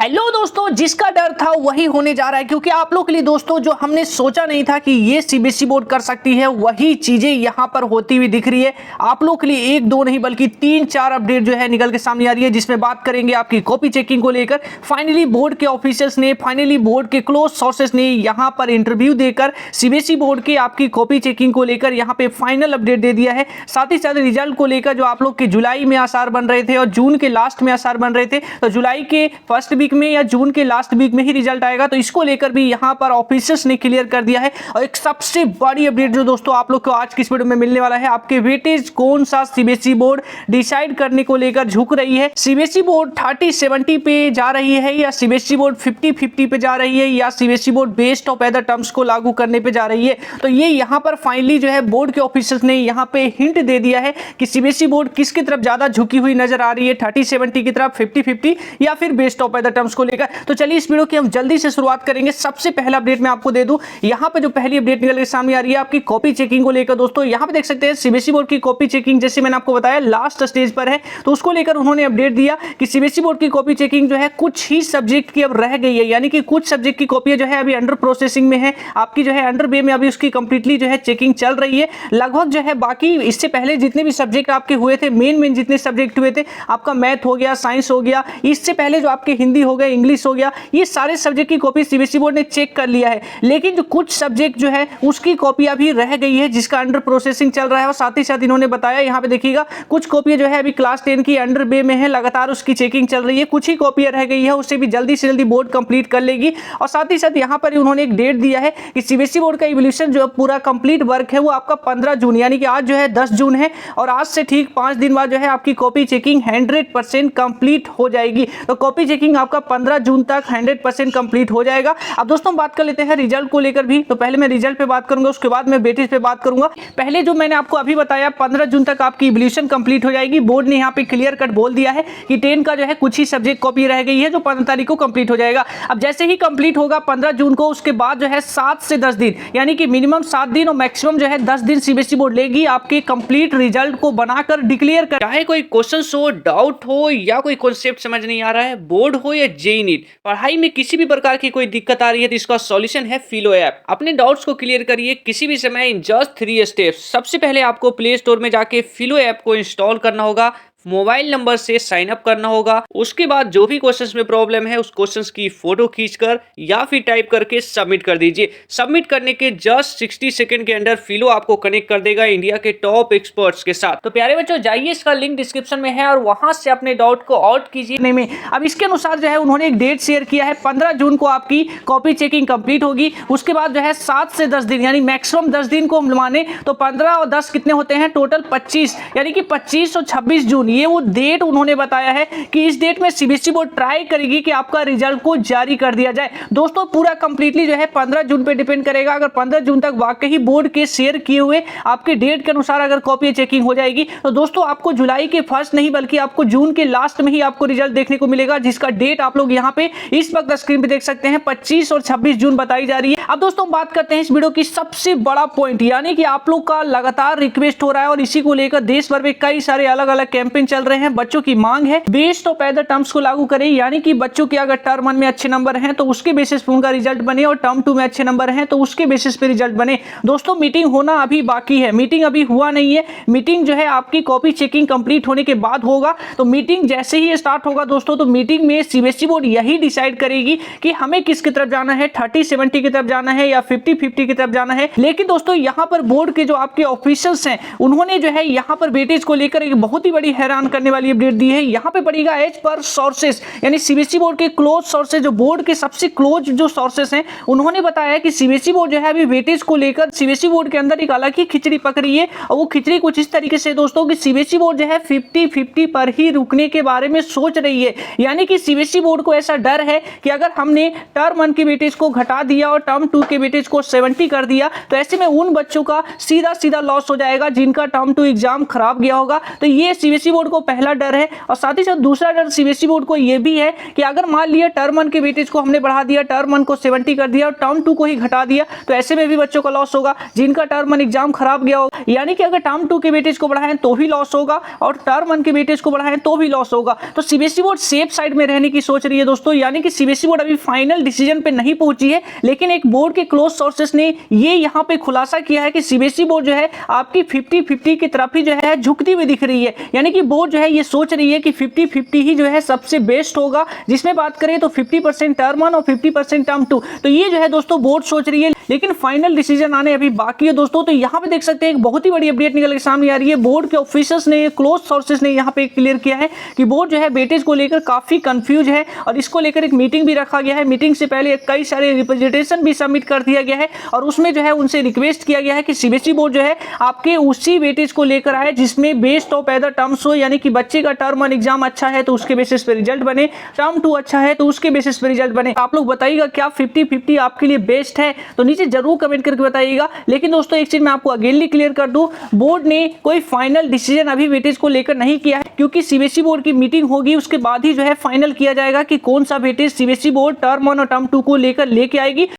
Hello दोस्तों, जिसका डर था वही होने जा रहा है, क्योंकि आप लोग के लिए दोस्तों जो हमने सोचा नहीं था कि ये सीबीएसई बोर्ड कर सकती है वही चीजें यहां पर होती हुई दिख रही है। आप लोग के लिए एक दो नहीं बल्कि 3-4 अपडेट जो है निकल के सामने आ रही है, जिसमें बात करेंगे आपकी कॉपी चेकिंग को लेकर। फाइनली बोर्ड के ऑफिशियल्स ने, फाइनली बोर्ड के क्लोज सोर्सेस ने यहां पर इंटरव्यू देकर सीबीएसई बोर्ड की आपकी कॉपी चेकिंग को लेकर यहां पे फाइनल अपडेट दे दिया है। साथ ही साथ रिजल्ट को लेकर जो आप लोग के जुलाई में आसार बन रहे थे और जून के लास्ट में आसार बन रहे थे, तो जुलाई के फर्स्ट वीक में या जून के लास्ट वीक में ही रिजल्ट आएगा, तो इसको लेकर भी यहां पर ऑफिसर्स ने क्लियर कर दिया है। और एक सबसे बड़ी अपडेट जो दोस्तों आप लोग को आज की इस वीडियो में मिलने वाला है, आपके वेटेज कौन सा सीबीएसई बोर्ड डिसाइड करने को लेकर झुक रही है। सीबीएसई बोर्ड 30-70 पे जा रही है या सीबीएसई बोर्ड 50-50 पे जा रही है या CBSE board best of other terms को लागू करने पे जा रही है। तो ये यहां पर फाइनली जो है बोर्ड के ऑफिसर्स ने यहां पे हिंट दे दिया है कि सीबीएसई बोर्ड किसकी तरफ ज्यादा झुकी हुई नजर आ रही है, 30-70 की तरफ, 50-50 या फिर बेस्ट ऑफ अदर टर्म्स को लेकर। तो चलिए इस वीडियो की हम जल्दी से शुरुआत करेंगे। सबसे पहला अपडेट मैं आपको दे दूं, यहां पे जो पहली अपडेट निकल के सामने आ रही है आपकी कॉपी चेकिंग को लेकर। दोस्तों यहां पे देख सकते हैं सीबीएसई बोर्ड की कॉपी चेकिंग, जैसे मैंने आपको बताया लास्ट स्टेज पर है, तो उसको लेकर उन्होंने अपडेट दिया कि सीबीएसई बोर्ड की कॉपी चेकिंग जो है कुछ ही सब्जेक्ट की अब रह गई है, यानी कि कुछ सब्जेक्ट की कॉपी जो है अभी अंडर प्रोसेसिंग में है, आपकी जो है अंडर वे में अभी उसकी कंप्लीटली जो है चेकिंग चल रही है। लगभग जो है बाकी इससे पहले जितने भी सब्जेक्ट आपके हुए थे, मेन जितने सब्जेक्ट हुए थे, आपका मैथ हो गया, साइंस हो गया, इससे पहले जो आपके हिंदी हो गया, इंग्लिश हो गया, ये सारे सब्जेक्ट की कॉपी सीबीएसई बोर्ड ने चेक कर लिया है। लेकिन जो कुछ सब्जेक्ट जो है उसकी कॉपी अभी रह गई है, जिसका अंडर प्रोसेसिंग चल रहा है। और साथ ही साथ इन्होंने बताया, यहाँ पे देखिएगा, कुछ कॉपी जो है अभी क्लास 10 की अंडर बे में है, लगातार उसकी चेकिंग चल रही है, कुछ ही कॉपियां रह गई है, उससे भी जल्दी से जल्दी बोर्ड कंप्लीट कर लेगी। और साथ ही साथ यहाँ पर उन्होंने एक डेट दिया है कि सीबीएसई बोर्ड का इवोल्यूशन जो पूरा कंप्लीट वर्क है वो आपका 15 जून, यानी कि आज जो है 10 जून है, और आज से ठीक 5 दिन बाद जो है आपकी कॉपी चेकिंग 100% कंप्लीट हो जाएगी। तो कॉपी चेकिंग आपका 15 जून तक 100% कंप्लीट हो जाएगा। अब दोस्तों बात कर लेते हैं रिजल्ट को लेकर भी। तो पहले मैं रिजल्ट पे बात करूंगा, उसके बाद मैं वेटेज पे बात करूंगा। पहले जो मैंने आपको अभी बताया 15 जून तक आपकी इवोल्यूशन कंप्लीट हो जाएगी। बोर्ड ने यहाँ पे क्लियर कट बोल दिया है कि 10 का जो है कुछ ही सब्जेक्ट कॉपी रह गई है, जो 15 तारीख को कंप्लीट हो जाएगा। अब जैसे ही कंप्लीट होगा 15 जून को, उसके बाद जो है 7 से 10 दिन, यानी कि मिनिमम 7 दिन और मैक्सिमम जो है 10 दिन सीबीएसई बोर्ड लेगी आपके कंप्लीट रिजल्ट को बनाकर डिक्लेयर कर। चाहे कोई क्वेश्चन हो, डाउट हो या कोई कॉन्सेप्ट समझ नहीं आ रहा है, बोर्ड हो या जेईई नीट, पढ़ाई में किसी भी प्रकार की कोई दिक्कत आ रही है, तो इसका सॉल्यूशन है फिलो ऐप। अपने डाउट्स को क्लियर करिए किसी भी समय इन जस्ट 3 स्टेप्स। सबसे पहले आपको प्ले स्टोर में जाके फिलो ऐप को इंस्टॉल करना होगा, मोबाइल नंबर से साइन अप करना होगा। उसके बाद जो भी क्वेश्चंस में प्रॉब्लम है उस क्वेश्चंस की फोटो खींचकर या फिर टाइप करके सबमिट कर दीजिए। सबमिट करने के जस्ट 60 सेकंड के अंदर फिलो आपको कनेक्ट कर देगा इंडिया के टॉप एक्सपर्ट्स के साथ। तो प्यारे बच्चों जाइए, इसका लिंक डिस्क्रिप्शन में है और वहां से अपने डाउट को आउट कीजिए। में अब इसके अनुसार जो है उन्होंने एक डेट शेयर किया है, 15 जून को आपकी कॉपी चेकिंग कंप्लीट होगी। उसके बाद जो है 7 से 10 दिन, यानी मैक्सिमम 10 दिन को माने तो 15 और 10 कितने होते हैं, टोटल 25, यानी कि 25 और 26 जून, ये वो डेट उन्होंने बताया है कि इस डेट में सीबीएसई बोर्ड ट्राई करेगी कि आपका रिजल्ट को जारी कर दिया जाए। दोस्तों पूरा कंप्लीटली जो है 15 जून पे डिपेंड करेगा। अगर 15 जून तक वाकई बोर्ड के शेयर किए हुए आपके डेट के अनुसार अगर कॉपी चेकिंग हो जाएगी, तो दोस्तों आपको जुलाई के फर्स्ट नहीं बल्कि आपको जून के लास्ट में ही आपको रिजल्ट देखने को मिलेगा, जिसका डेट आप लोग यहाँ पे इस वक्त स्क्रीन पे देख सकते हैं, 25 और 26 जून बताई जा रही है। अब दोस्तों बात करते हैं इस वीडियो की सबसे बड़ा पॉइंट, यानी कि आप लोग का लगातार रिक्वेस्ट हो रहा है और इसी को लेकर देश भर में कई सारे अलग अलग कैंपेन चल रहे हैं। बच्चों की मांग है बेस्ट ऑफ अदर टर्म्स को लागू करें, यानी कि बच्चों के अगर टर्म 1 में अच्छे नंबर हैं तो उसके बेसिस पे उनका रिजल्ट बने, और टर्म 2 में अच्छे नंबर हैं तो उसके बेसिस पे रिजल्ट बने। दोस्तों मीटिंग होना अभी बाकी है, मीटिंग अभी हुआ नहीं है। मीटिंग जो है आपकी कॉपी चेकिंग कंप्लीट होने के बाद होगा। तो मीटिंग जैसे ही स्टार्ट होगा दोस्तों, तो मीटिंग में सीबीएसई बोर्ड यही डिसाइड करेगी कि हमें किसकी तरफ जाना है, 30-70 की तरफ जाना है या 50-50 की तरफ जाना है। लेकिन दोस्तों यहां पर बोर्ड के जो आपके ऑफिशियल्स हैं उन्होंने जो है यहां पर वेटेज को लेकर एक बहुत ही बड़ी हैरान करने वाली अपडेट दी है। यहां पे पड़ेगा एज पर सोर्सेस, यानी सीबीएसई बोर्ड के क्लोज सोर्सेस, जो बोर्ड के सबसे क्लोज जो सोर्सेस हैं, उन्होंने बताया कि सीबीएसई बोर्ड जो है अभी वेटेज को लेकर सीबीएसई बोर्ड के अंदर एक अलग ही खिचड़ी पक रही है। और वो खिचड़ी कुछ इस तरीके से दोस्तों कि सीबीएसई बोर्ड जो है 50-50 पर ही रुकने के बारे में सोच रही है। यानी कि सीबीएसई बोर्ड को ऐसा डर है कि अगर हमने टर्म 1 के वेटेज को घटा दिया और टर्म 2 के वेटेज को 70 कर दिया, तो ऐसे में उन बच्चों का सीधा सीधा लॉस हो जाएगा जिनका टर्म 2 एग्जाम खराब गया होगा। तो ये सीबीएसई बोर्ड को पहला डर है। और साथ ही साथ दूसरा डर सीबीएसई बोर्ड को यह भी है कि अगर मान लिया टर्म 1 के वेटेज को हमने बढ़ा दिया, टर्म 1 को 70 कर दिया और टर्म 2 को ही घटा दिया, तो ऐसे में भी बच्चों का लॉस होगा जिनका टर्म 1 एग्जाम खराब गया होगा। यानी कि अगर टर्म 2 के वेटेज को बढ़ाएं तो भी लॉस होगा और टर्म 1 के वेटेज को बढ़ाएं तो भी लॉस होगा। तो सीबीएसई बोर्ड सेफ साइड में रहने की सोच रही है दोस्तों। यानी कि सीबीएसई बोर्ड अभी फाइनल डिसीजन पे नहीं पहुंची है, लेकिन एक बोर्ड के क्लोज सोर्सेस ने ये यहां पे खुलासा किया है कि सीबीएसई बोर्ड जो है आपकी 50-50 की तरफ ही जो है झुकती हुई दिख रही है। यानी कि बोर्ड जो है ये सोच रही है कि 50-50 ही जो है सबसे बेस्ट होगा। जिसमें बात करें तो 50% टर्म 1 और 50% टर्म 2, तो ये जो है दोस्तों बोर्ड सोच रही है, लेकिन फाइनल डिसीजन आने अभी बाकी है दोस्तों। तो यहाँ पे देख सकते हैं एक बहुत ही बड़ी अपडेट निकल के सामने आ रही है। बोर्ड के ऑफिसर्स ने, क्लोज सोर्सेस ने यहाँ पे क्लियर किया है कि बोर्ड जो है वेटेज को लेकर काफी कंफ्यूज है और इसको लेकर एक मीटिंग भी रखा गया है। मीटिंग से पहले कई सारे रिप्रेजेंटेशन भी सबमिट कर दिया गया है और उसमें जो है उनसे रिक्वेस्ट किया गया है कि सीबीएसई बोर्ड जो है आपके उसी वेटेज को लेकर आए जिसमें बेस्ट ऑफ एदर टर्म्स हो। यानी कि बच्चे का टर्म 1 एग्जाम अच्छा है तो उसके बेसिस पे रिजल्ट बने, टर्म 2 अच्छा है तो उसके बेसिस पे रिजल्ट बने। आप लोग बताइएगा क्या 50-50 आपके लिए बेस्ट है, तो नीचे जरूर कमेंट करके बताइएगा। लेकिन दोस्तों एक चीज मैं आपको अगेनली क्लियर कर दूं, बोर्ड ने कोई फाइनल डिसीजन अभी वेटेज को लेकर नहीं किया है, क्योंकि सीबीएसई बोर्ड की मीटिंग होगी उसके बाद ही जो है फाइनल किया जाएगा कि कौन सा वेटेज सीबीएसई बोर्ड टर्म 1 और टर्म 2 को लेकर लेके आएगी।